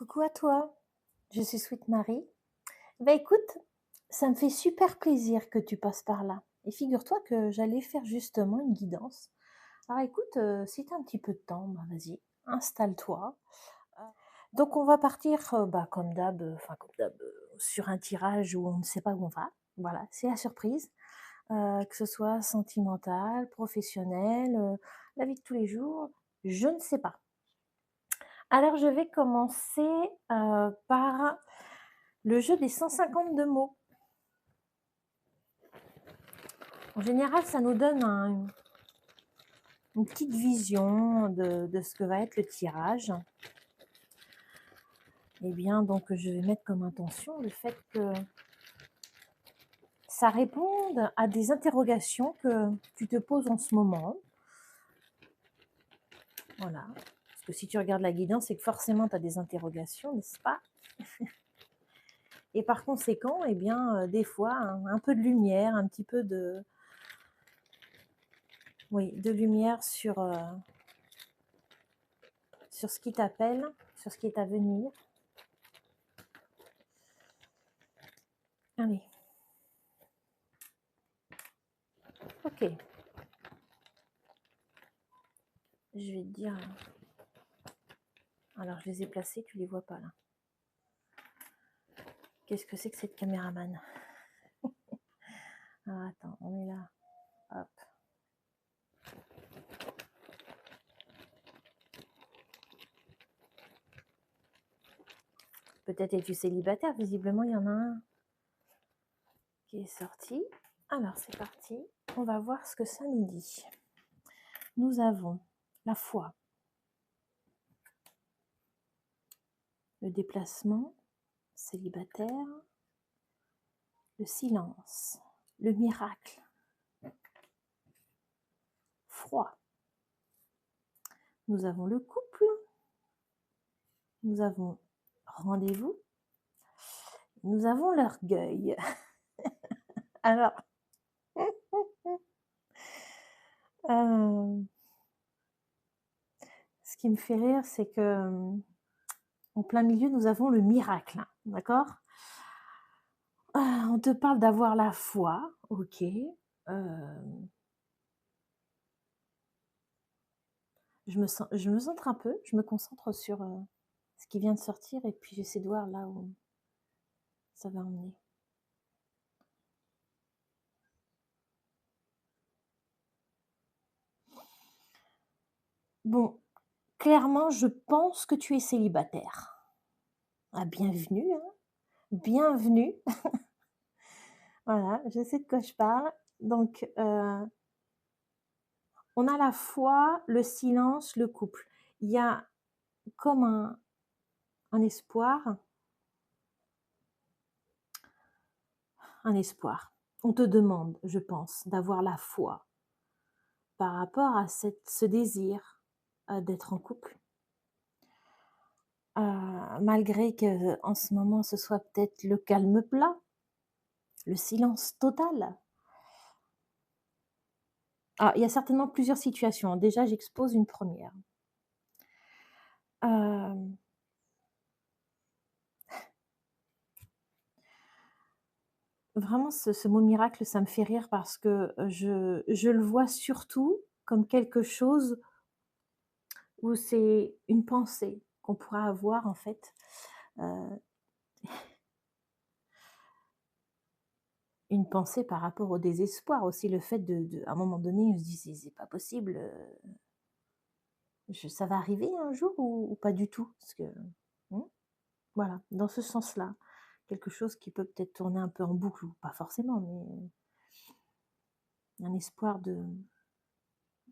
Coucou à toi, je suis Sweet Marie. Bah écoute, ça me fait super plaisir que tu passes par là. Et figure-toi que j'allais faire justement une guidance. Alors écoute, si tu as un petit peu de temps, bah vas-y, installe-toi. Donc on va partir, bah, comme d'hab, sur un tirage où on ne sait pas où on va. Voilà, c'est la surprise, que ce soit sentimental, professionnel, la vie de tous les jours, je ne sais pas. Alors je vais commencer, par le jeu des 152 mots. En général, ça nous donne une petite vision de ce que va être le tirage. Eh bien, donc je vais mettre comme intention le fait que ça réponde à des interrogations que tu te poses en ce moment. Voilà. Parce que si tu regardes la guidance, c'est que forcément tu as des interrogations, n'est-ce pas? Et par conséquent, eh bien, des fois, un peu de lumière, un petit peu de, oui, de lumière sur ce qui t'appelle, sur ce qui est à venir. Allez. Ok. Je vais te dire. Alors, je les ai placés, tu les vois pas là. Qu'est-ce que c'est que cette caméraman? Ah, attends, on est là. Hop. Peut-être es-tu célibataire, visiblement il y en a un qui est sorti. Alors c'est parti, on va voir ce que ça nous dit. Nous avons la foi, le déplacement, célibataire, le silence, le miracle, froid. Nous avons le couple, nous avons rendez-vous, nous avons l'orgueil. Alors, ce qui me fait rire, c'est que en plein milieu, nous avons le miracle, d'accord? On te parle d'avoir la foi, OK. Je me centre un peu, je me concentre sur, ce qui vient de sortir et puis j'essaie de voir là où ça va emmener. Bon, clairement, je pense que tu es célibataire. Ah bienvenue, hein, bienvenue. Voilà, je sais de quoi je parle. Donc, on a la foi, le silence, le couple. Il y a comme un espoir, un espoir. On te demande, je pense, d'avoir la foi par rapport à ce désir, d'être en couple. Malgré qu'en ce moment, ce soit peut-être le calme plat, le silence total. Ah, il y a certainement plusieurs situations. Déjà, j'expose une première. Hem, Vraiment ce mot miracle, ça me fait rire parce que, je le vois surtout comme quelque chose où c'est une pensée qu'on pourra avoir en fait, heu, une pensée par rapport au désespoir aussi, le fait de à un moment donné, on se dit: «C'est pas possible, ça va arriver un jour ou pas du tout?» parce que mmh, voilà, dans ce sens-là. Quelque chose qui peut peut-être tourner un peu en boucle ou pas forcément, mais un espoir de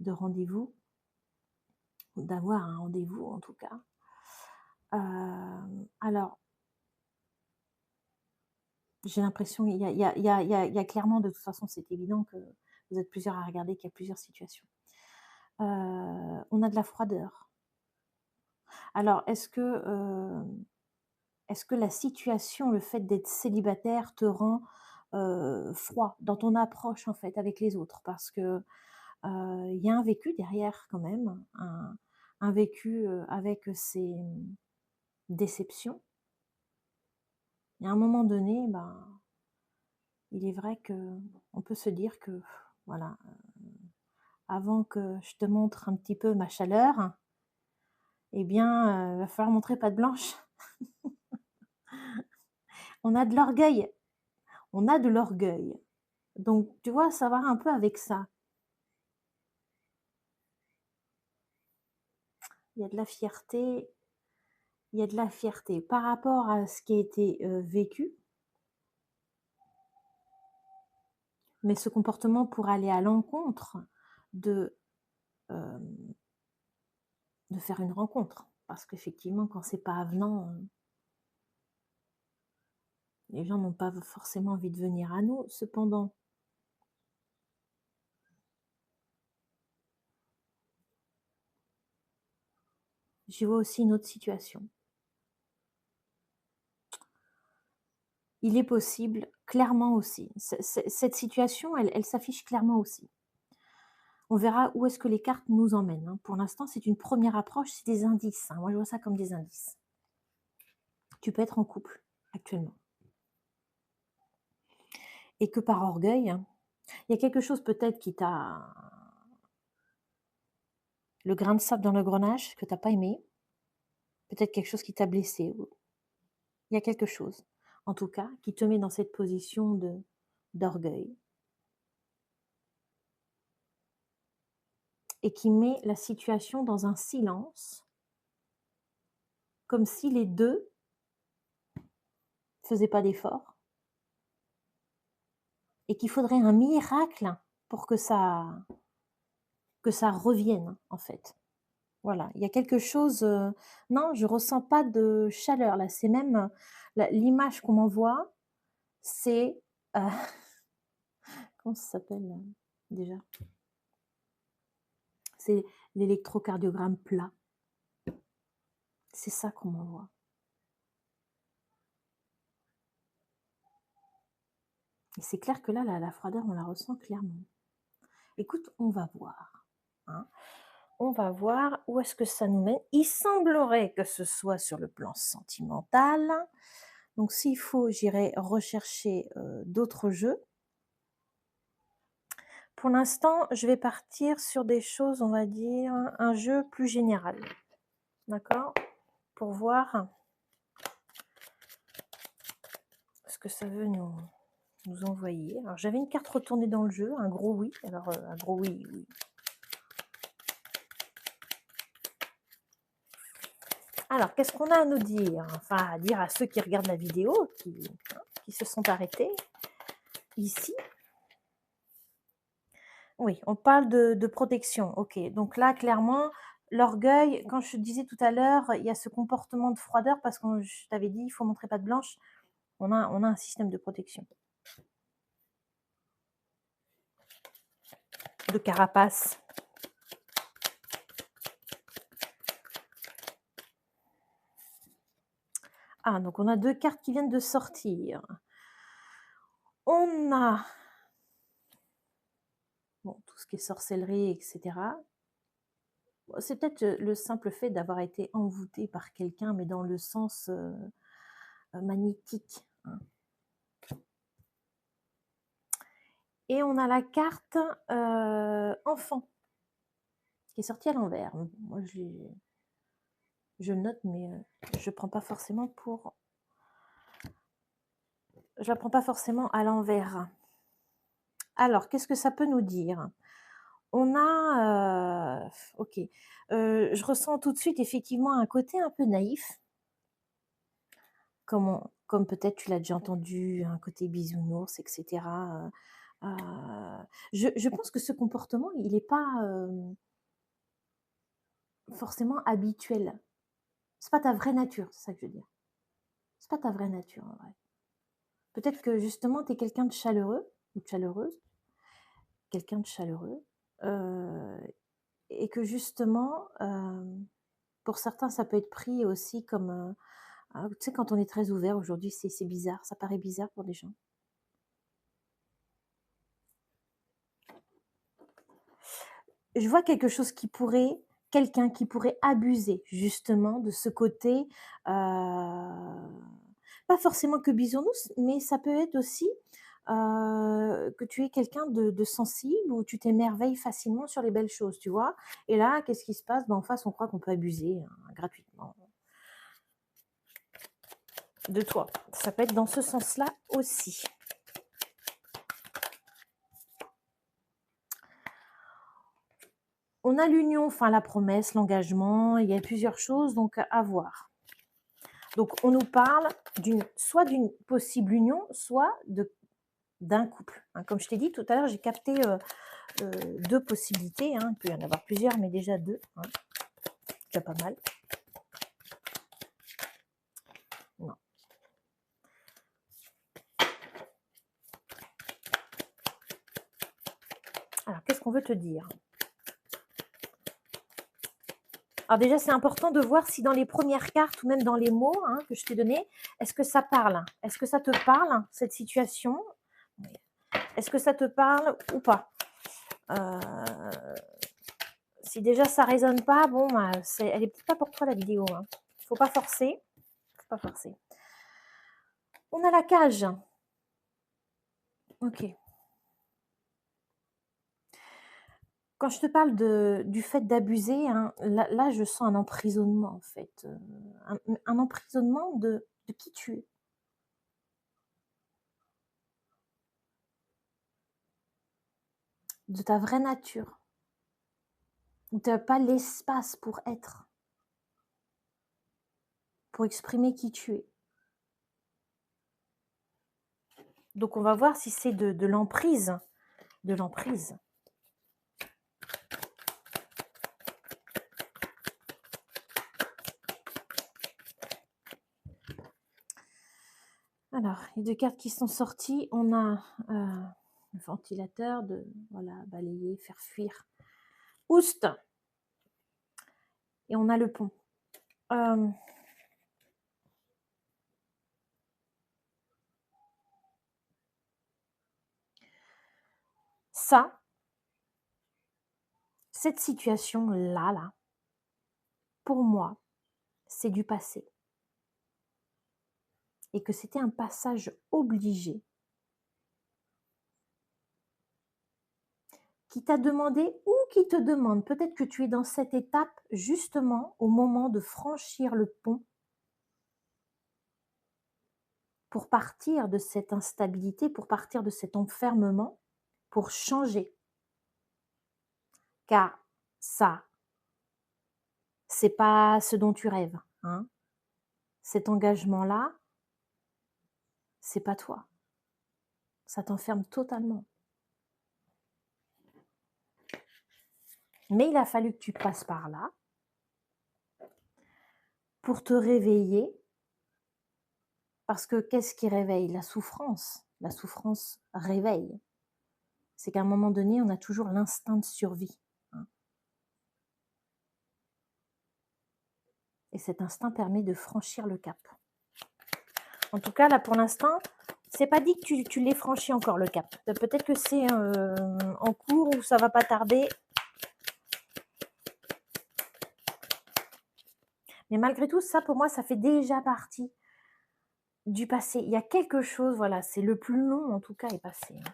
rendez-vous, ou d'avoir un rendez-vous en tout cas. Alors, j'ai l'impression il y a clairement de toute façon, c'est évident que vous êtes plusieurs à regarder, qu'il y a plusieurs situations. On a de la froideur. Alors est-ce que la situation, le fait d'être célibataire te rend, froid dans ton approche en fait avec les autres? Parce que, il y a un vécu derrière quand même, un vécu, avec ses déception. Et à un moment donné, ben, il est vrai qu'on peut se dire que, voilà, avant que je te montre un petit peu ma chaleur, eh bien, va falloir montrer patte blanche. On a de l'orgueil, on a de l'orgueil. Donc, tu vois, ça va un peu avec ça. Il y a de la fierté, il y a de la fierté par rapport à ce qui a été vécu, mais ce comportement pour aller à l'encontre de, euh, de faire une rencontre. Parce qu'effectivement, quand c'est pas avenant, les gens n'ont pas forcément envie de venir à nous. Cependant, j'y vois aussi une autre situation. Il est possible, clairement aussi, cette situation, elle s'affiche clairement aussi. On verra où est-ce que les cartes nous emmènent, hein. Pour l'instant, c'est une première approche, c'est des indices, hein. Moi, je vois ça comme des indices. Tu peux être en couple actuellement. Et que par orgueil, hein, il y a quelque chose peut-être qui t'a... Le grain de sable dans l'engrenage que tu n'as pas aimé. Peut-être quelque chose qui t'a blessé. Il y a quelque chose, en tout cas, qui te met dans cette position d'orgueil. Et qui met la situation dans un silence, comme si les deux ne faisaient pas d'effort. Et qu'il faudrait un miracle pour que ça revienne, en fait. Voilà, il y a quelque chose... non, je ressens pas de chaleur, là. C'est même... l'image qu'on m'envoie, c'est... comment ça s'appelle, déjà? C'est l'électrocardiogramme plat. C'est ça qu'on m'envoie. Et c'est clair que là, la froideur, on la ressent clairement. Écoute, on va voir, hein. On va voir où est-ce que ça nous mène. Il semblerait que ce soit sur le plan sentimental. Donc, s'il faut, j'irai rechercher d'autres jeux. Pour l'instant, je vais partir sur des choses, on va dire, un jeu plus général. D'accord? Pour voir ce que ça veut nous envoyer. Alors, j'avais une carte retournée dans le jeu, un gros oui. Alors, un gros oui, oui. Alors, qu'est-ce qu'on a à nous dire? Enfin, à dire à ceux qui regardent la vidéo, qui se sont arrêtés ici. Oui, on parle de protection. Ok, donc là, clairement, l'orgueil, quand je disais tout à l'heure, il y a ce comportement de froideur parce que je t'avais dit, il faut montrer patte blanche. On a un système de protection. De carapace. Ah, donc on a deux cartes qui viennent de sortir. On a bon, tout ce qui est sorcellerie, etc. Bon, c'est peut-être le simple fait d'avoir été envoûté par quelqu'un, mais dans le sens magnétique, hein. Et on a la carte enfant, qui est sortie à l'envers. Moi, je le note, mais je ne prends pas forcément pour... Je la prends pas forcément à l'envers. Alors, qu'est-ce que ça peut nous dire? On a... ok. Je ressens tout de suite, effectivement, un côté un peu naïf. Comme peut-être tu l'as déjà entendu, un côté bisounours, etc. Je pense que ce comportement, il n'est pas forcément habituel. C'est pas ta vraie nature, c'est ça que je veux dire. C'est pas ta vraie nature, en vrai. Peut-être que justement, tu es quelqu'un de chaleureux ou de chaleureuse, quelqu'un de chaleureux, et que justement, pour certains, ça peut être pris aussi comme... tu sais, quand on est très ouvert aujourd'hui, c'est bizarre, ça paraît bizarre pour des gens. Je vois quelque chose qui pourrait quelqu'un qui pourrait abuser justement de ce côté, pas forcément que bisounours, mais ça peut être aussi, que tu es quelqu'un de sensible, où tu t'émerveilles facilement sur les belles choses, tu vois? Et là, qu'est-ce qui se passe? Ben, en face, on croit qu'on peut abuser, hein, gratuitement de toi. Ça peut être dans ce sens-là aussi. On a l'union, enfin la promesse, l'engagement, il y a plusieurs choses donc à voir. Donc on nous parle soit d'une possible union, soit d'un couple, hein. Comme je t'ai dit tout à l'heure, j'ai capté, 2 possibilités, hein. Il peut y en avoir plusieurs, mais déjà 2, hein, déjà pas mal. Non. Alors qu'est-ce qu'on veut te dire? Alors déjà, c'est important de voir si dans les premières cartes ou même dans les mots, hein, que je t'ai donnés, est-ce que ça parle? Est-ce que ça te parle, cette situation? Oui. Est-ce que ça te parle ou pas? Si déjà ça résonne pas, bon, bah, elle est peut-être pas pour toi la vidéo, hein. Faut pas forcer, faut pas forcer. On a la cage. OK. Quand je te parle du fait d'abuser, hein, là, je sens un emprisonnement en fait, un emprisonnement de qui tu es, de ta vraie nature, où tu as pas l'espace pour être, pour exprimer qui tu es. Donc on va voir si c'est de l'emprise, de l'emprise. Alors, les 2 cartes qui sont sorties, on a, le ventilateur de voilà, balayer, faire fuir. Oust! Et on a le pont. Hem, ça, cette situation-là, là, pour moi, c'est du passé et que c'était un passage obligé qui t'a demandé ou qui te demande, peut-être que tu es dans cette étape justement au moment de franchir le pont pour partir de cette instabilité, pour partir de cet enfermement, pour changer. Car ça, c'est pas ce dont tu rêves, hein. Cet engagement-là, c'est pas toi. Ça t'enferme totalement. Mais il a fallu que tu passes par là pour te réveiller, parce que qu'est-ce qui réveille? La souffrance. La souffrance réveille. C'est qu'à un moment donné, on a toujours l'instinct de survie, hein. Et cet instinct permet de franchir le cap. En tout cas, là, pour l'instant, c'est pas dit que tu l'aies franchi encore le cap. Peut-être que c'est en cours ou ça va pas tarder. Mais malgré tout, ça, pour moi, ça fait déjà partie du passé. Il y a quelque chose, voilà, c'est le plus long, en tout cas, est passé, hein.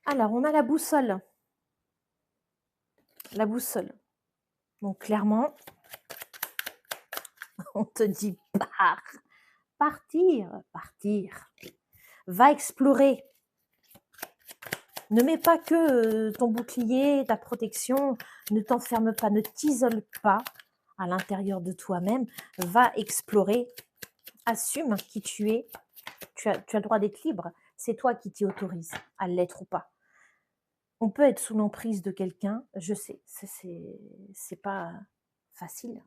Alors, on a la boussole. La boussole. Donc, clairement, on te dit pars. Partir. Va explorer. Ne mets pas que ton bouclier, ta protection, ne t'enferme pas, ne t'isole pas à l'intérieur de toi-même. Va explorer, assume qui tu es. Tu as le droit d'être libre. C'est toi qui t'y autorise à l'être ou pas. On peut être sous l'emprise de quelqu'un, je sais, c'est pas facile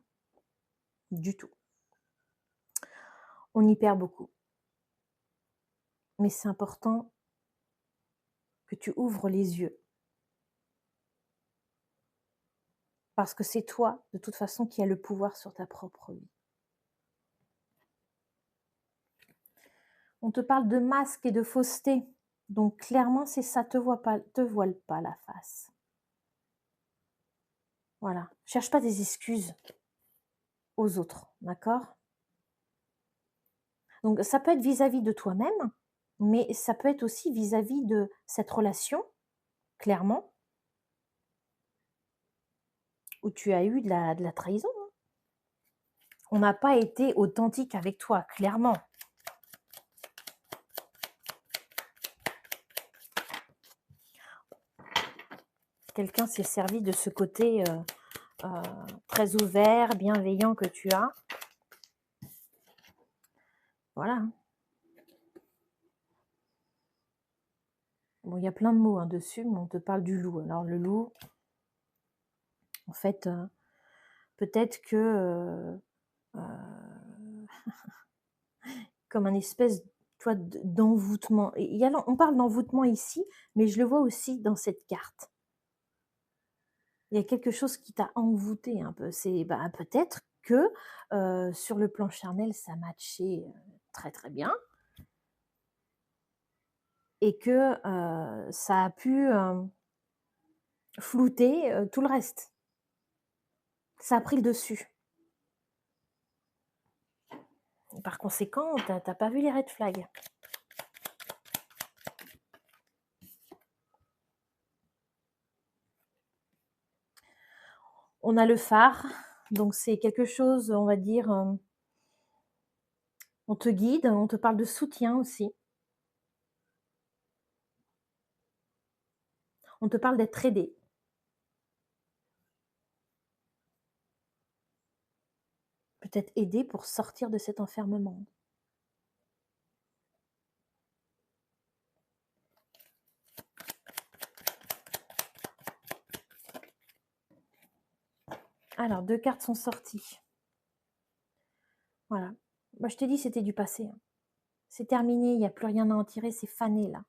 du tout. On y perd beaucoup. Mais c'est important que tu ouvres les yeux. Parce que c'est toi, de toute façon, qui as le pouvoir sur ta propre vie. On te parle de masque et de fausseté. Donc clairement, c'est ça, te voile pas la face. Voilà. Cherche pas des excuses aux autres, d'accord? Donc ça peut être vis-à-vis de toi-même, mais ça peut être aussi vis-à-vis de cette relation, clairement, où tu as eu de la trahison, hein. On n'a pas été authentique avec toi, clairement. Quelqu'un s'est servi de ce côté très ouvert, bienveillant que tu as. Voilà. Bon, il y a plein de mots hein, dessus, mais on te parle du loup. Alors le loup, en fait, peut-être que comme un espèce, tu vois, d'envoûtement. On parle d'envoûtement ici, mais je le vois aussi dans cette carte. Il y a quelque chose qui t'a envoûté un peu. C'est bah, peut-être que sur le plan charnel, ça matchait très très bien et que ça a pu flouter tout le reste. Ça a pris le dessus. Et par conséquent, t'as pas vu les red flags. On a le phare, donc c'est quelque chose, on va dire, on te guide, on te parle de soutien aussi. On te parle d'être aidé. Peut-être aidé pour sortir de cet enfermement. Alors, 2 cartes sont sorties. Voilà. Moi, je t'ai dit, c'était du passé, hein. C'est terminé, il n'y a plus rien à en tirer, c'est fané, là.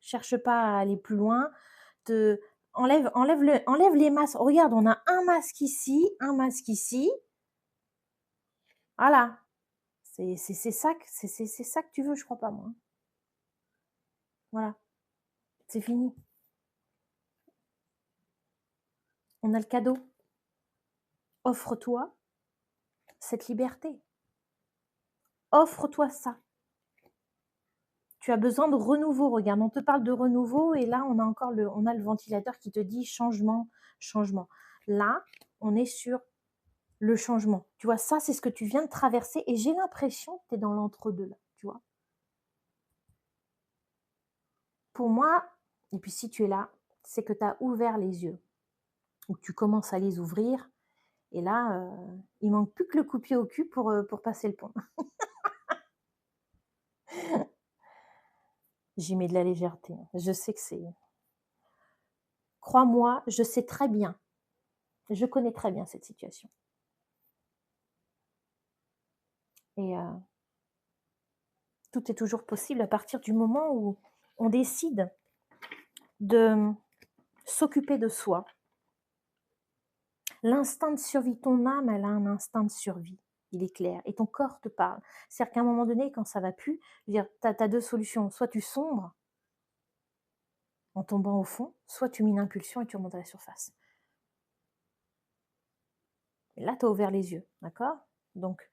Cherche pas à aller plus loin. Enlève les masques. Regarde, on a un masque ici, un masque ici. Voilà. C'est ça, c'est ça que tu veux, je crois pas, moi. Voilà. C'est fini. On a le cadeau. Offre-toi cette liberté. Offre-toi ça. Tu as besoin de renouveau. Regarde, on te parle de renouveau et là, on a le ventilateur qui te dit changement, changement. Là, on est sur le changement. Tu vois, ça, c'est ce que tu viens de traverser et j'ai l'impression que tu es dans l'entre-deux là, tu vois. Pour moi, et puis si tu es là, c'est que tu as ouvert les yeux ou que tu commences à les ouvrir et là, il manque plus que le coup de pied au cul pour passer le pont. J'y mets de la légèreté. Je sais que c'est... Crois-moi, je sais très bien. Je connais très bien cette situation. Et tout est toujours possible à partir du moment où on décide de s'occuper de soi. L'instinct de survie, ton âme, elle a un instinct de survie, il est clair, et ton corps te parle. C'est-à-dire qu'à un moment donné, quand ça va plus, tu as deux solutions. Soit tu sombres en tombant au fond, soit tu mets une impulsion et tu remontes à la surface. Et là, tu as ouvert les yeux, d'accord? Donc,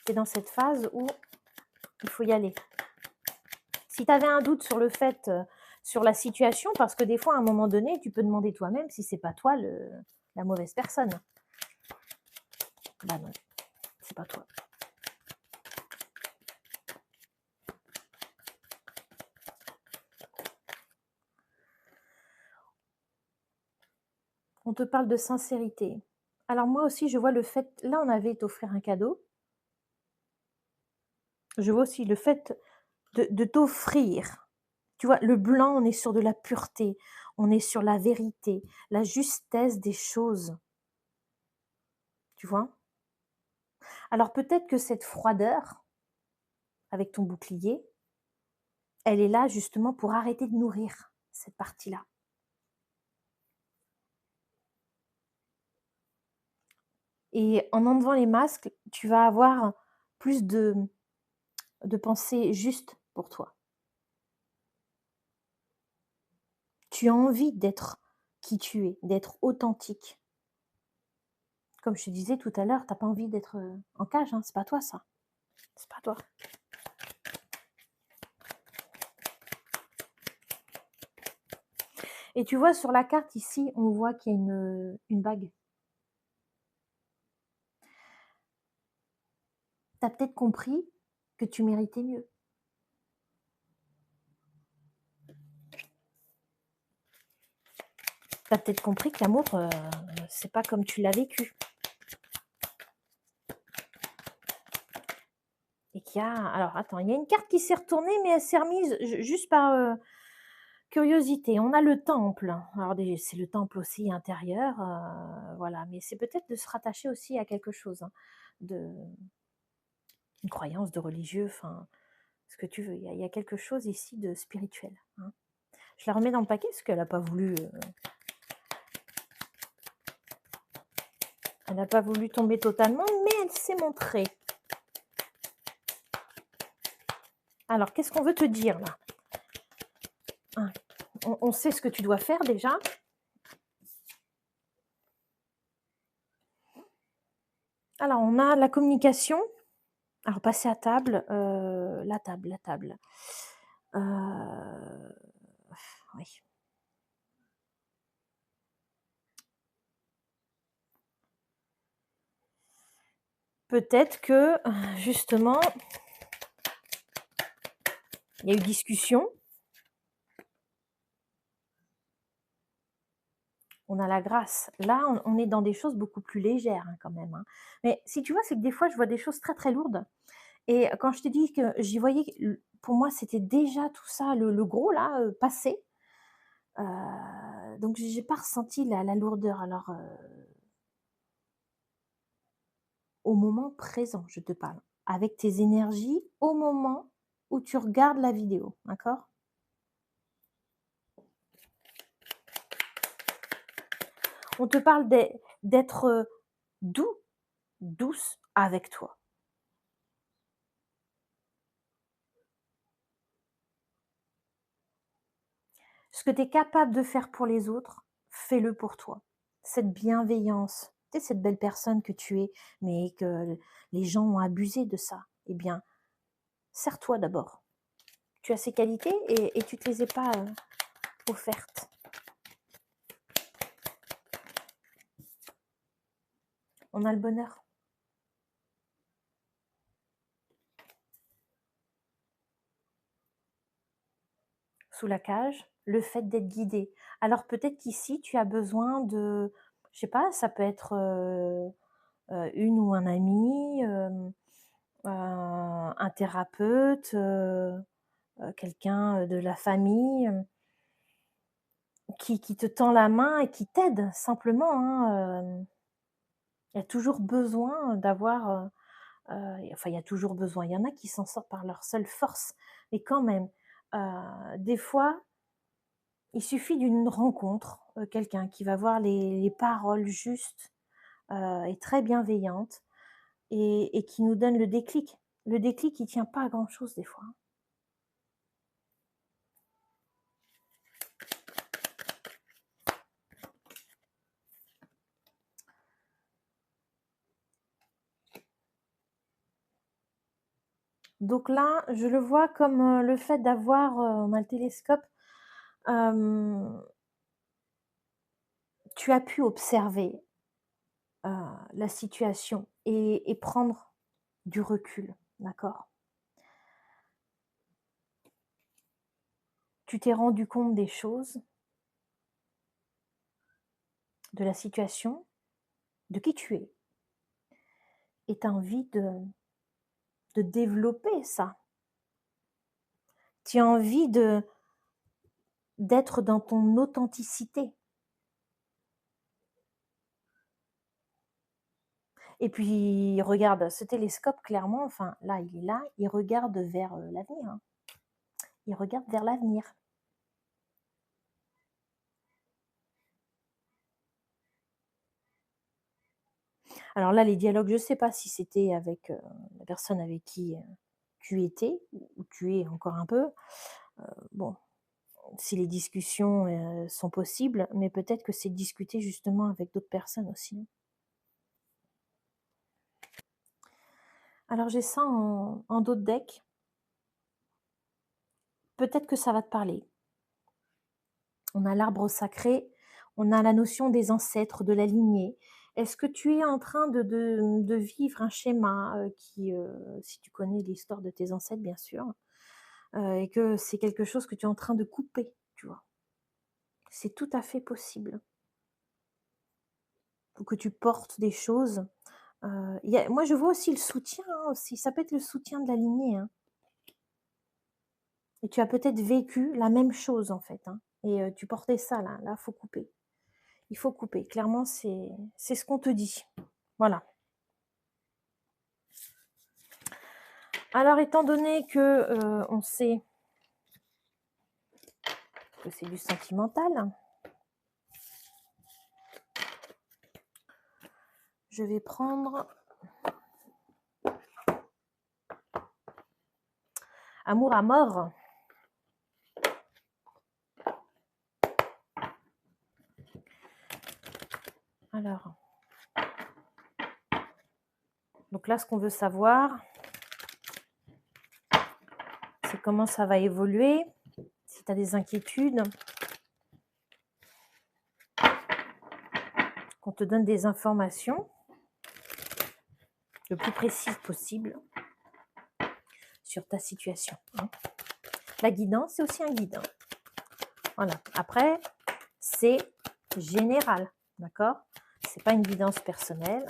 tu es dans cette phase où il faut y aller. Si tu avais un doute sur le fait, sur la situation, parce que des fois, à un moment donné, tu peux demander toi-même si c'est pas toi la mauvaise personne. Bah non, c'est pas toi. On te parle de sincérité. Alors moi aussi, je vois le fait, là on avait t'offrir un cadeau. Je vois aussi le fait de t'offrir. Tu vois, le blanc, on est sur de la pureté, on est sur la vérité, la justesse des choses. Tu vois? Alors peut-être que cette froideur, avec ton bouclier, elle est là justement pour arrêter de nourrir cette partie-là. Et en enlevant les masques, tu vas avoir plus de pensée juste pour toi. tu as envie d'être qui tu es, d'être authentique. Comme je te disais tout à l'heure, tu as pas envie d'être, en cage, hein, c'est pas toi ça, c'est pas toi. Et tu vois sur la carte ici, on voit qu'il y a une bague. Tu as peut-être compris que tu méritais mieux. Tu as peut-être compris que l'amour, c'est pas comme tu l'as vécu. Et qu'il y a alors attends, il y a une carte qui s'est retournée, mais elle s'est remise juste par, curiosité. On a le temple. Alors dé c'est le temple aussi intérieur, voilà, mais c'est peut-être de se rattacher aussi à quelque chose, hein, de une croyance, de religieux, enfin, ce que tu veux. Il y a quelque chose ici de spirituel, hein. Je la remets dans le paquet parce qu'elle a pas voulu, elle n'a pas voulu tomber totalement, mais elle s'est montrée. Alors, qu'est-ce qu'on veut te dire là? Hein, on sait ce que tu dois faire déjà. Alors, on a la communication. Alors, passer à table, la table, la table. Oui. Peut-être que, justement, il y a eu discussion. On a la grâce. Là, on est dans des choses beaucoup plus légères, hein, quand même, hein. Mais si tu vois, c'est que des fois, je vois des choses très, très lourdes et quand je t'ai dit que j'y voyais pour moi, c'était déjà tout ça, le gros là, passé. Donc j'ai pas ressenti la lourdeur. Alors, au moment présent, je te parle, avec tes énergies au moment où tu regardes la vidéo, d'accord? On te parle d'être, doux, douce avec toi. Ce que tu es capable de faire pour les autres, fais-le pour toi. Cette bienveillance, tu sais, cette belle personne que tu es, mais que les gens ont abusé de ça, eh bien, sers-toi d'abord. Tu as ces qualités et tu ne te les ai pas, offertes. On a le bonheur. Sous la cage, le fait d'être guidé. Alors peut-être qu'ici, tu as besoin de, je sais pas, ça peut être, une ou un ami, un thérapeute, quelqu'un, de la famille, qui te tend la main et qui t'aide simplement, hein, il y a toujours besoin d'avoir, enfin il y a toujours besoin, il y en a qui s'en sortent par leur seule force, mais quand même, des fois, il suffit d'une rencontre, quelqu'un qui va avoir les paroles justes, et très bienveillantes et qui nous donne le déclic. Le déclic, il tient pas à grand chose des fois, hein. Donc là, je le vois comme, le fait d'avoir, on a le télescope, hem, tu as pu observer, la situation et prendre du recul, d'accord? Tu t'es rendu compte des choses, de la situation, de qui tu es et tu as envie de développer ça. Tu as envie d'être dans ton authenticité et puis regarde ce télescope clairement, enfin là, il est là, il regarde vers, l'avenir, hein. Il regarde vers l'avenir. Alors là, les dialogues, je ne sais pas si c'était avec, la personne avec qui, tu étais ou tu es encore un peu. Bon, si les discussions sont possibles, mais peut-être que c'est discuter justement avec d'autres personnes aussi, hein. Alors j'ai ça en dos de deck. Peut-être que ça va te parler. On a l'arbre sacré, on a la notion des ancêtres, de la lignée. Est-ce que tu es en train de vivre un schéma qui, si tu connais l'histoire de tes ancêtres, bien sûr, et que c'est quelque chose que tu es en train de couper, tu vois? C'est tout à fait possible. Ou que tu portes des choses. Moi, je vois aussi le soutien, hein, aussi. Ça peut être le soutien de la lignée, hein. Et tu as peut-être vécu la même chose, en fait, hein. Et tu portais ça, là. Là, faut couper. Il faut couper. Clairement, c'est ce qu'on te dit. Voilà. Alors, étant donné que on sait que c'est du sentimental, je vais prendre Amour à mort. Alors, donc là, ce qu'on veut savoir, c'est comment ça va évoluer, si tu as des inquiétudes, qu'on te donne des informations le plus précises possible sur ta situation, hein. La guidance, c'est aussi un guide, hein. Voilà. Après, c'est général, d'accord? C'est pas une guidance personnelle.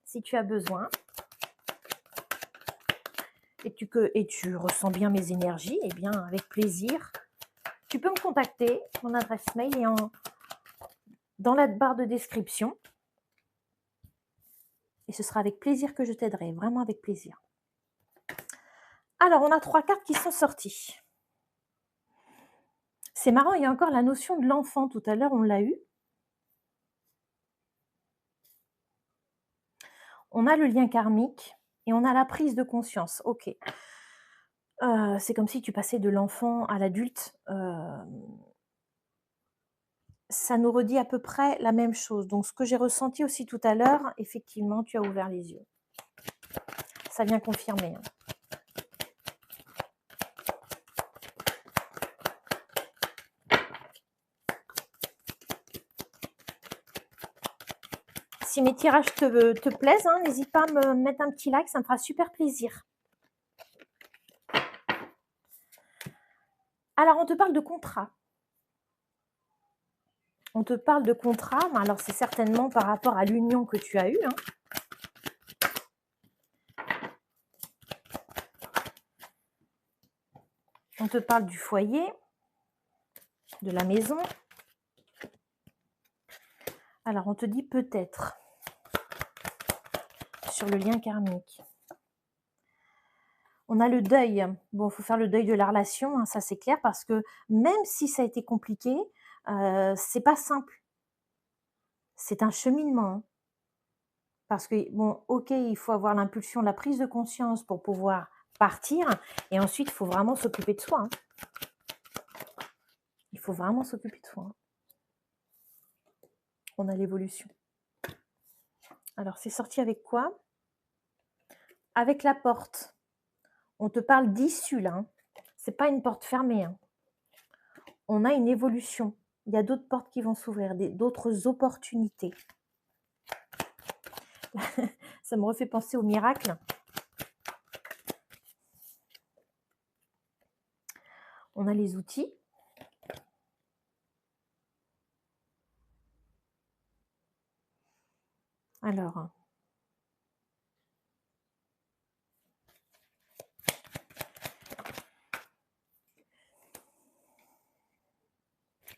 Si tu as besoin et tu ressens bien mes énergies, eh bien, avec plaisir, tu peux me contacter. Mon adresse mail est dans la barre de description. Et ce sera avec plaisir que je t'aiderai, vraiment avec plaisir. Alors, on a 3 cartes qui sont sorties. C'est marrant, il y a encore la notion de l'enfant. Tout à l'heure, on l'a eu. On a le lien karmique et on a la prise de conscience. Ok. C'est comme si tu passais de l'enfant à l'adulte. Ça nous redit à peu près la même chose. Donc, ce que j'ai ressenti aussi tout à l'heure, effectivement, tu as ouvert les yeux. Ça vient confirmer, hein. Si mes tirages te plaisent, hein, n'hésite pas à me mettre un petit like, ça me fera super plaisir. Alors, on te parle de contrat. On te parle de contrat, alors c'est certainement par rapport à l'union que tu as eue, hein. On te parle du foyer, de la maison. Alors, on te dit peut-être sur le lien karmique. On a le deuil. Bon, il faut faire le deuil de la relation, hein, ça c'est clair, parce que même si ça a été compliqué, c'est pas simple. C'est un cheminement, hein. Parce que, bon, ok, il faut avoir l'impulsion, la prise de conscience pour pouvoir partir. Et ensuite, il faut vraiment s'occuper de soi, hein. Il faut vraiment s'occuper de soi, hein. On a l'évolution. Alors, c'est sorti avec quoi? Avec la porte. On te parle d'issue, là, hein. C'est pas une porte fermée, hein. On a une évolution. Il y a d'autres portes qui vont s'ouvrir, d'autres opportunités. Ça me refait penser au miracle. On a les outils. Alors,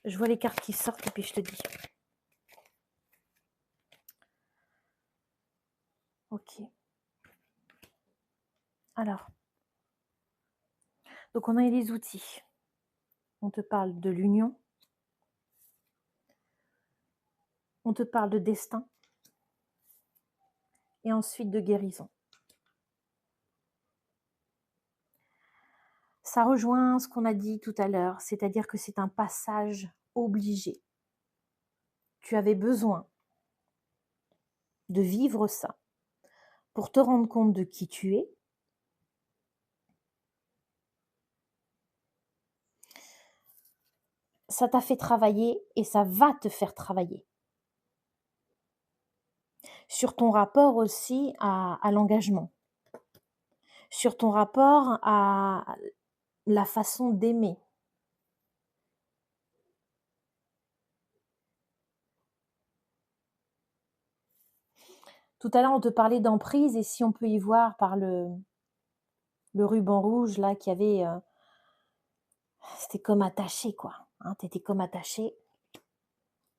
je vois les cartes qui sortent et puis je te dis. Ok. Alors, donc on a les outils. On te parle de l'union. On te parle de destin. Et ensuite de guérison. Ça rejoint ce qu'on a dit tout à l'heure, c'est-à-dire que c'est un passage obligé. Tu avais besoin de vivre ça pour te rendre compte de qui tu es. Ça t'a fait travailler et ça va te faire travailler. Sur ton rapport aussi à l'engagement, sur ton rapport à la façon d'aimer. Tout à l'heure, on te parlait d'emprise et si on peut y voir par le ruban rouge là qui avait, c'était comme attaché quoi, hein, tu étais comme attaché.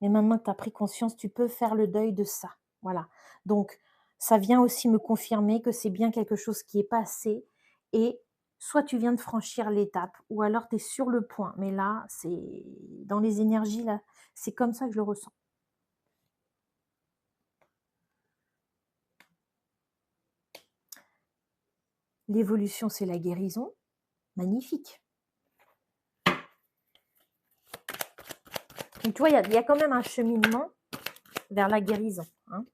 Mais maintenant que tu as pris conscience, tu peux faire le deuil de ça. Voilà. Donc, ça vient aussi me confirmer que c'est bien quelque chose qui est passé et soit tu viens de franchir l'étape ou alors tu es sur le point. Mais là, c'est dans les énergies, là, c'est comme ça que je le ressens. L'évolution, c'est la guérison. Magnifique. Donc, tu vois, il y a quand même un cheminement vers la guérison. Hein.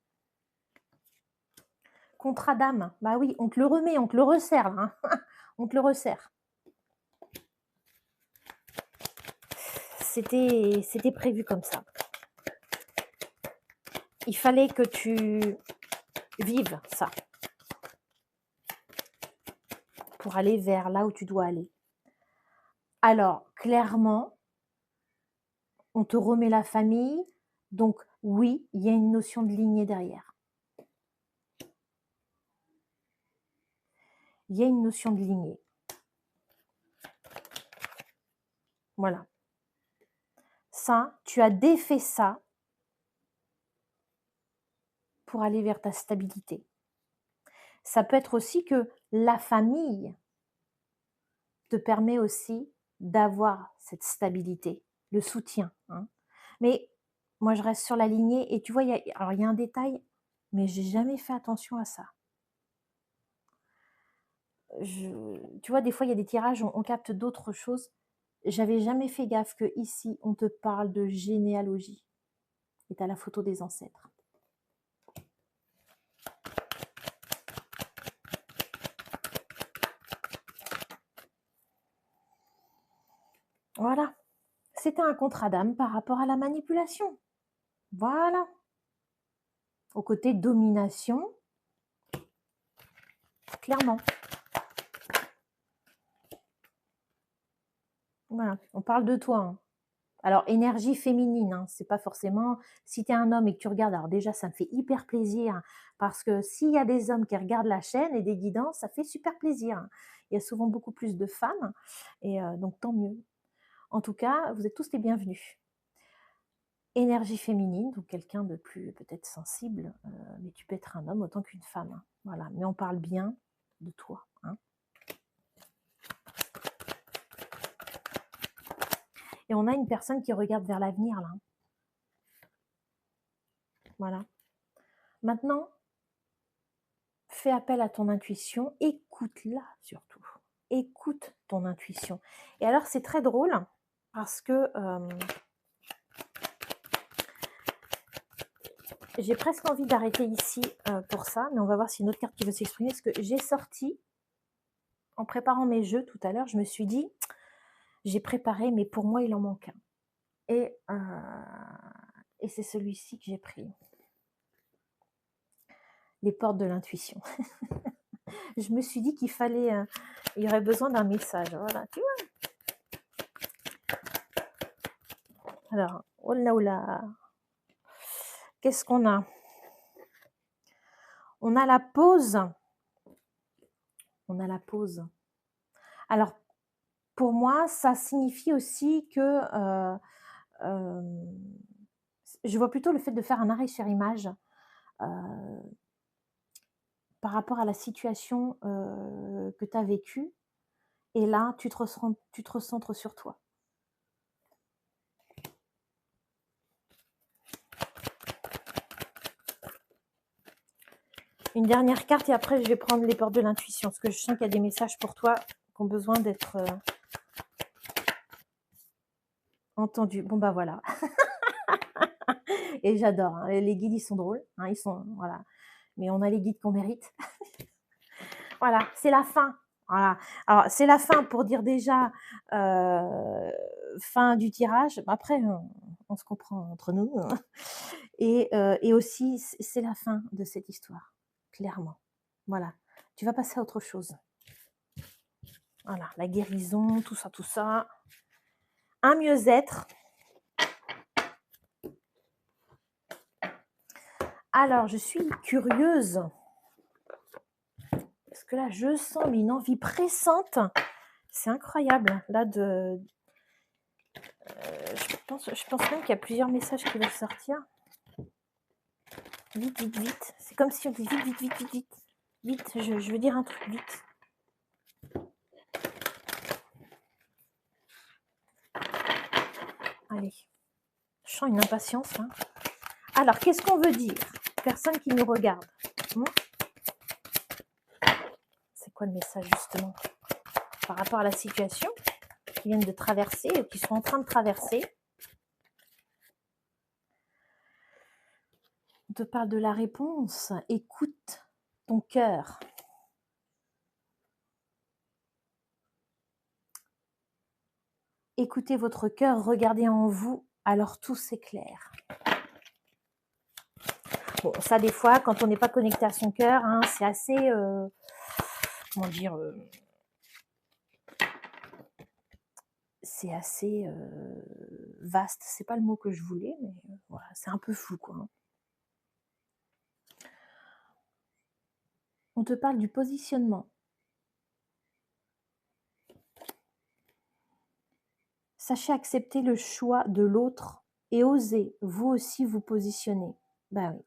Contrat d'âme, bah oui, on te le remet, on te le resserre. Hein. On te le resserre. C'était prévu comme ça. Il fallait que tu vives ça pour aller vers là où tu dois aller. Alors, clairement, on te remet la famille, donc oui, il y a une notion de lignée derrière. Il y a une notion de lignée. Voilà. Ça, tu as défait ça pour aller vers ta stabilité. Ça peut être aussi que la famille te permet aussi d'avoir cette stabilité, le soutien. Hein. Mais moi, je reste sur la lignée et tu vois, il y a un détail, mais j'ai jamais fait attention à ça. Tu vois, des fois, il y a des tirages, on capte d'autres choses. J'avais jamais fait gaffe que ici, on te parle de généalogie. Et tu as la photo des ancêtres. Voilà. C'était un contrat d'âme par rapport à la manipulation. Voilà. Au côté domination, clairement. Voilà. On parle de toi. Hein. Alors, énergie féminine, hein, c'est pas forcément... Si tu es un homme et que tu regardes, alors déjà, ça me fait hyper plaisir, hein, parce que s'il y a des hommes qui regardent la chaîne et des guidances, ça fait super plaisir. Hein. Il y a souvent beaucoup plus de femmes, et donc tant mieux. En tout cas, vous êtes tous les bienvenus. Énergie féminine, donc quelqu'un de plus peut-être sensible, mais tu peux être un homme autant qu'une femme. Hein, voilà, mais on parle bien de toi. Hein. Et on a une personne qui regarde vers l'avenir, là. Voilà. Maintenant, fais appel à ton intuition, écoute-la surtout. Écoute ton intuition. Et alors, c'est très drôle parce que j'ai presque envie d'arrêter ici pour ça, mais on va voir si une autre carte qui veut s'exprimer. Parce que j'ai sorti, en préparant mes jeux tout à l'heure, je me suis dit, j'ai préparé, mais pour moi, il en manque un. Et c'est celui-ci que j'ai pris. Les portes de l'intuition. Je me suis dit qu'il fallait, il y aurait besoin d'un message. Voilà, tu vois. Alors, oh là, oh là. Qu'est-ce qu'on a? On a la pause. On a la pause. Alors, pour moi, ça signifie aussi que je vois plutôt le fait de faire un arrêt sur image par rapport à la situation que tu as vécue. Et là, tu te recentres sur toi. Une dernière carte et après, je vais prendre les portes de l'intuition parce que je sens qu'il y a des messages pour toi ont besoin d'être entendus. Bon, bah voilà. Et j'adore, hein. Les guides, ils sont drôles, hein, ils sont, voilà. Mais on a les guides qu'on mérite. Voilà, c'est la fin. Voilà. Alors, c'est la fin pour dire déjà fin du tirage. Après, on se comprend entre nous. Et aussi, c'est la fin de cette histoire, clairement. Voilà. Tu vas passer à autre chose. Voilà, la guérison, tout ça, tout ça. Un mieux-être. Alors, je suis curieuse. Parce que là, je sens une envie pressante. C'est incroyable. Là, je pense même qu'il y a plusieurs messages qui veulent sortir. Vite, vite, vite. C'est comme si on dit vite, vite, vite, vite, vite. Vite, je veux dire un truc, vite. Allez. Je sens une impatience, là. Alors, qu'est-ce qu'on veut dire? Personne qui nous regarde. C'est quoi le message, justement? Par rapport à la situation qu'ils viennent de traverser, ou qu'ils sont en train de traverser. On te parle de la réponse. Écoute ton cœur. Écoutez votre cœur, regardez en vous, alors tout s'éclaire. Bon, ça, des fois, quand on n'est pas connecté à son cœur, hein, c'est assez... comment dire c'est assez vaste. C'est pas le mot que je voulais, mais voilà, c'est un peu flou, quoi. On te parle du positionnement. Sachez accepter le choix de l'autre et osez vous aussi vous positionner. Ben oui.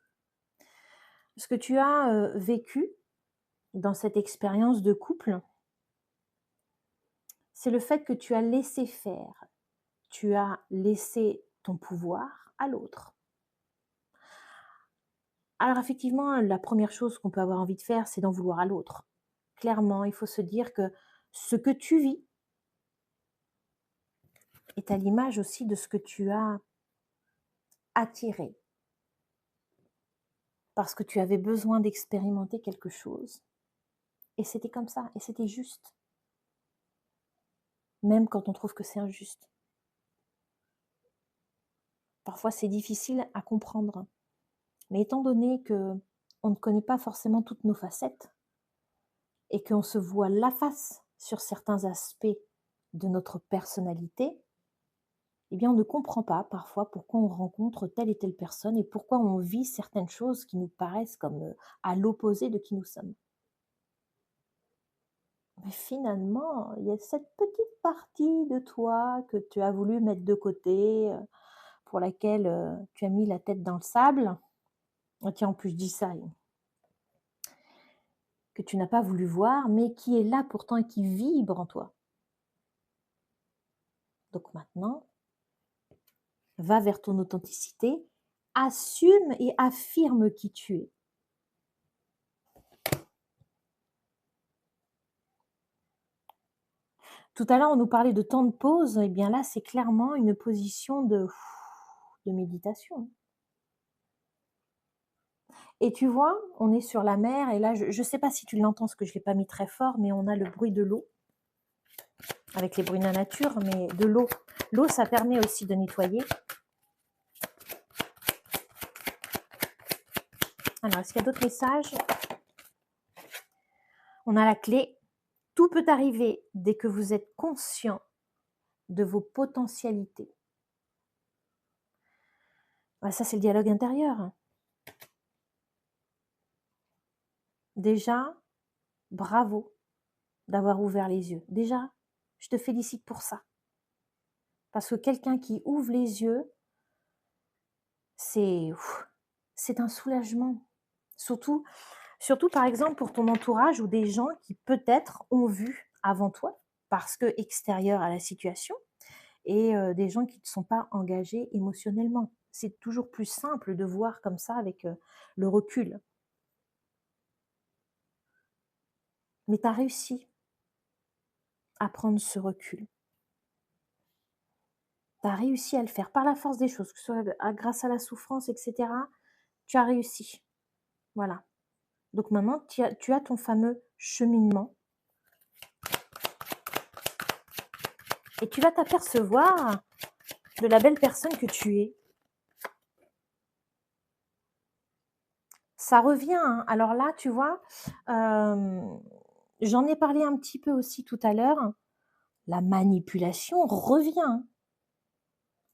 Ce que tu as vécu dans cette expérience de couple, c'est le fait que tu as laissé faire. Tu as laissé ton pouvoir à l'autre. Alors effectivement, la première chose qu'on peut avoir envie de faire, c'est d'en vouloir à l'autre. Clairement, il faut se dire que ce que tu vis est à l'image aussi de ce que tu as attiré. Parce que tu avais besoin d'expérimenter quelque chose. Et c'était comme ça, et c'était juste. Même quand on trouve que c'est injuste. Parfois, c'est difficile à comprendre. Mais étant donné que on ne connaît pas forcément toutes nos facettes, et qu'on se voit la face sur certains aspects de notre personnalité, eh bien, on ne comprend pas parfois pourquoi on rencontre telle et telle personne et pourquoi on vit certaines choses qui nous paraissent comme à l'opposé de qui nous sommes. Mais finalement, il y a cette petite partie de toi que tu as voulu mettre de côté, pour laquelle tu as mis la tête dans le sable. Ah tiens, en plus, je dis ça, que tu n'as pas voulu voir, mais qui est là pourtant et qui vibre en toi. Donc maintenant, va vers ton authenticité, assume et affirme qui tu es. Tout à l'heure, on nous parlait de temps de pause, et bien là, c'est clairement une position de méditation. Et tu vois, on est sur la mer, et là, je ne sais pas si tu l'entends, parce que je ne l'ai pas mis très fort, mais on a le bruit de l'eau, avec les bruits de la nature, mais de l'eau. L'eau, ça permet aussi de nettoyer. Alors, est-ce qu'il y a d'autres messages? On a la clé. Tout peut arriver dès que vous êtes conscient de vos potentialités. Ah, ça, c'est le dialogue intérieur. Déjà, bravo d'avoir ouvert les yeux. Déjà, je te félicite pour ça. Parce que quelqu'un qui ouvre les yeux, c'est un soulagement. Surtout, par exemple, pour ton entourage ou des gens qui peut-être ont vu avant toi, parce que extérieurs à la situation, et des gens qui ne sont pas engagés émotionnellement. C'est toujours plus simple de voir comme ça avec le recul. Mais tu as réussi. à prendre ce recul. Tu as réussi à le faire par la force des choses, que ce soit grâce à la souffrance, etc. Tu as réussi. Voilà. Donc maintenant, tu as ton fameux cheminement et tu vas t'apercevoir de la belle personne que tu es. Ça revient, hein. Alors là, tu vois, j'en ai parlé un petit peu aussi tout à l'heure. La manipulation revient, hein.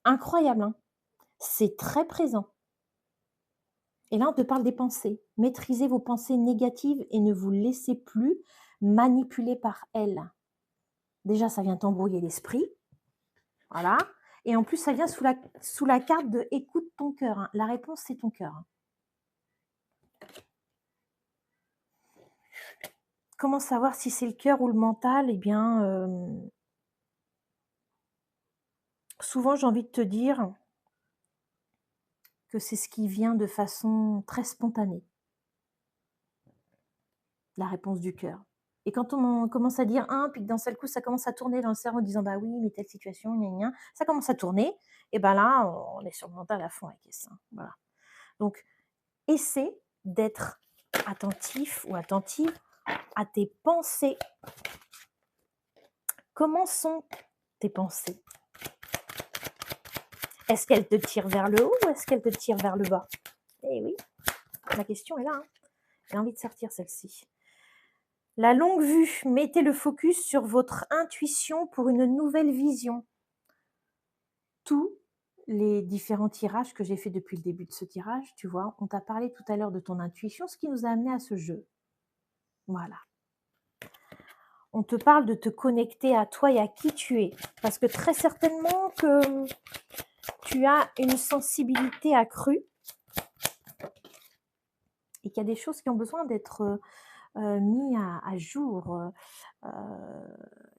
Incroyable, hein. C'est très présent. Et là, on te parle des pensées. Maîtrisez vos pensées négatives et ne vous laissez plus manipuler par elles. Déjà, ça vient t'embrouiller l'esprit. Voilà. Et en plus, ça vient sous la carte de écoute ton cœur, hein. La réponse, c'est ton cœur, hein. Comment savoir si c'est le cœur ou le mental? Eh bien, souvent, j'ai envie de te dire que c'est ce qui vient de façon très spontanée, la réponse du cœur. Et quand on commence à dire un, puis que d'un seul coup, ça commence à tourner dans le cerveau en disant bah oui, mais telle situation, gna gna, ça commence à tourner, et ben là, on est sur le mental à fond avec ça. Voilà. Donc, essaie d'être attentif ou attentive à tes pensées. Comment sont tes pensées? Est-ce qu'elles te tirent vers le haut ou est-ce qu'elles te tirent vers le bas? Eh oui, la question est là, hein. J'ai envie de sortir celle-ci. La longue vue, mettez le focus sur votre intuition pour une nouvelle vision. Tous les différents tirages que j'ai fait depuis le début de ce tirage, tu vois, on t'a parlé tout à l'heure de ton intuition, ce qui nous a amené à ce jeu. Voilà. On te parle de te connecter à toi et à qui tu es. Parce que très certainement que tu as une sensibilité accrue et qu'il y a des choses qui ont besoin d'être mis à jour,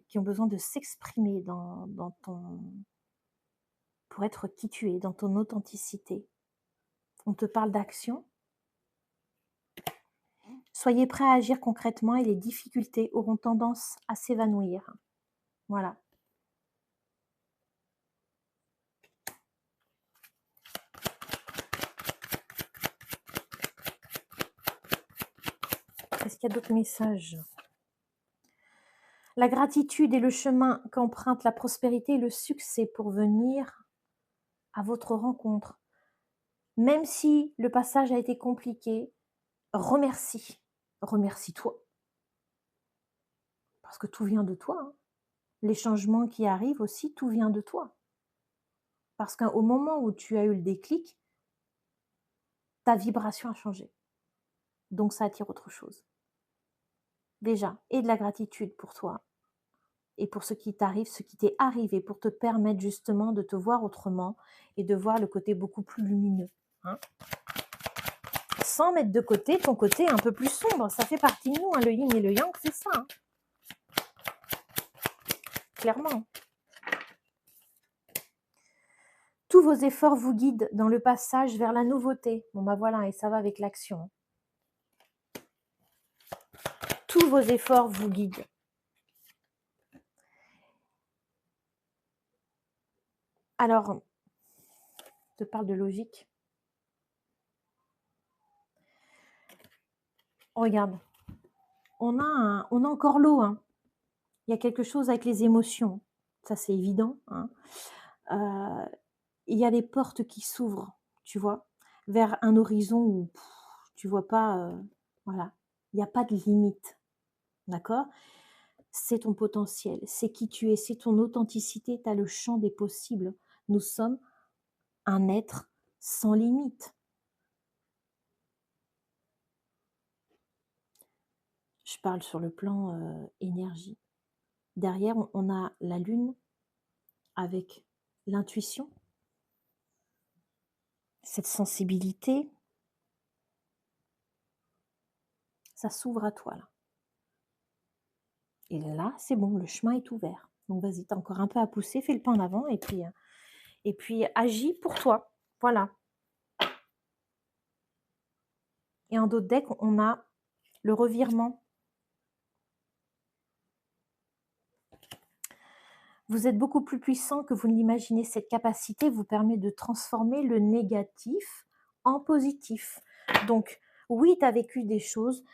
qui ont besoin de s'exprimer pour être qui tu es, dans ton authenticité. On te parle d'action. Soyez prêts à agir concrètement et les difficultés auront tendance à s'évanouir. Voilà. Est-ce qu'il y a d'autres messages? La gratitude est le chemin qu'emprunte la prospérité et le succès pour venir à votre rencontre. Même si le passage a été compliqué, remercie. Remercie-toi. Parce que tout vient de toi, hein. Les changements qui arrivent aussi, tout vient de toi. Parce qu'au moment où tu as eu le déclic, ta vibration a changé. Donc ça attire autre chose. Déjà, et de la gratitude pour toi et pour ce qui t'arrive, ce qui t'est arrivé, pour te permettre justement de te voir autrement et de voir le côté beaucoup plus lumineux, hein. Sans mettre de côté ton côté un peu plus sombre. Ça fait partie de nous, hein, le yin et le yang, c'est ça, hein. Clairement. Tous vos efforts vous guident dans le passage vers la nouveauté. Bon bah voilà, et ça va avec l'action. Tous vos efforts vous guident. Alors, je te parle de logique. Regarde, on a encore l'eau, hein. Il y a quelque chose avec les émotions, ça c'est évident, hein. Il y a des portes qui s'ouvrent, tu vois? Vers un horizon où tu vois pas, voilà, il y a pas de limite, d'accord? C'est ton potentiel, c'est qui tu es, c'est ton authenticité, tu as le champ des possibles. Nous sommes un être sans limite. Je parle sur le plan, énergie. Derrière, on a la lune avec l'intuition, cette sensibilité, ça s'ouvre à toi là. Et là, c'est bon, le chemin est ouvert. Donc vas-y, tu as encore un peu à pousser, fais le pas en avant et puis agis pour toi. Voilà. Et en d'autres decks, on a le revirement. Vous êtes beaucoup plus puissant que vous ne l'imaginez. Cette capacité vous permet de transformer le négatif en positif. Donc, oui, tu as vécu des choses,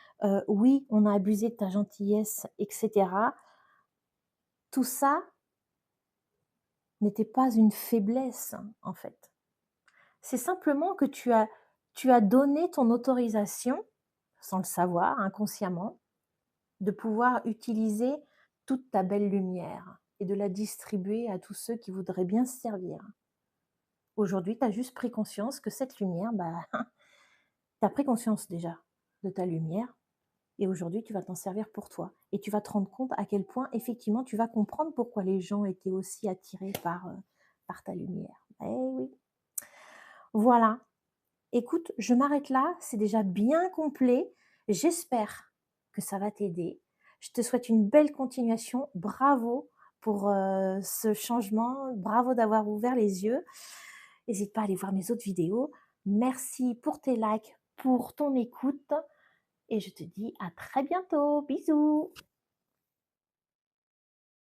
oui, on a abusé de ta gentillesse, et cetera. Tout ça n'était pas une faiblesse, en fait. C'est simplement que tu as donné ton autorisation, sans le savoir, inconsciemment, de pouvoir utiliser toute ta belle lumière et de la distribuer à tous ceux qui voudraient bien se servir. Aujourd'hui, tu as juste pris conscience que cette lumière, bah, tu as pris conscience déjà de ta lumière et aujourd'hui, tu vas t'en servir pour toi et tu vas te rendre compte à quel point, effectivement, tu vas comprendre pourquoi les gens étaient aussi attirés par ta lumière. Eh oui. Voilà. Écoute, je m'arrête là, c'est déjà bien complet. J'espère que ça va t'aider. Je te souhaite une belle continuation. Bravo pour ce changement. Bravo d'avoir ouvert les yeux. N'hésite pas à aller voir mes autres vidéos. Merci pour tes likes, pour ton écoute. Et je te dis à très bientôt. Bisous.